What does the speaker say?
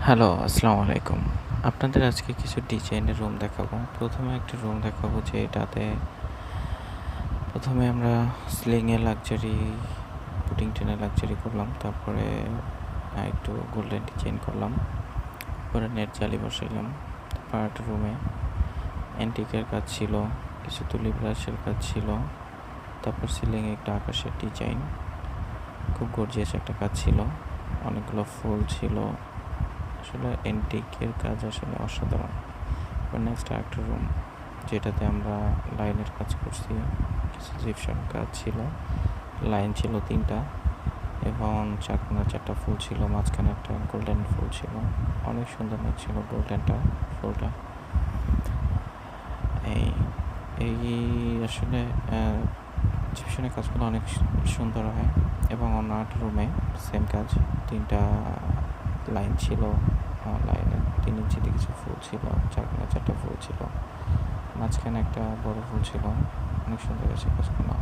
Hello, আসসালামু আলাইকুম। আপনাদের আজকে কিছু ডিজাইনের রুম দেখাবো। প্রথমে একটা রুম দেখাবো যে এটাতে প্রথমে আমরা সিলিংয়ে লাক্সারি পুটিং টেনে লাক্সারি করলাম। তারপরে একটু গোল্ডেন ডিজাইন করলাম। পরে নেট জালি বসাইলাম। তারপর একটা রুমে অ্যান্টিকের কাজ ছিল, কিছু তুলি ব্রাশের কাজ ছিল। তারপর সিলিংয়ে একটা আকাশের ডিজাইন, খুব গর্জিয়াস একটা কাজ ছিল। অনেকগুলো ফুল ছিল। আসলে অ্যান্টিকের কাজ আসলে অসাধারণ। নেক্সট আরেকটা রুম যেটাতে আমরা লাইনের কাজ করছি, কিছু জিপসাম কাজ ছিল, লাইন ছিল 3টা এবং চারটা ফুল ছিল, মাঝখানে একটা গোল্ডেন ফুল ছিল। অনেক সুন্দর লাগছিল গোল্ডেনটা ফুলটা। এই এই আসলে জিপসামের কাজগুলো অনেক সুন্দর হয়। এবং অন্য একটা রুমে সেম কাজ, 3টা লাইন ছিল, লাইনের 3 ইঞ্চিতে কিছু ফুল ছিল, চারটা ফুল ছিল, মাঝখানে একটা বড় ফুল ছিল। অনেক সুন্দর হয়েছে কাজগুলো।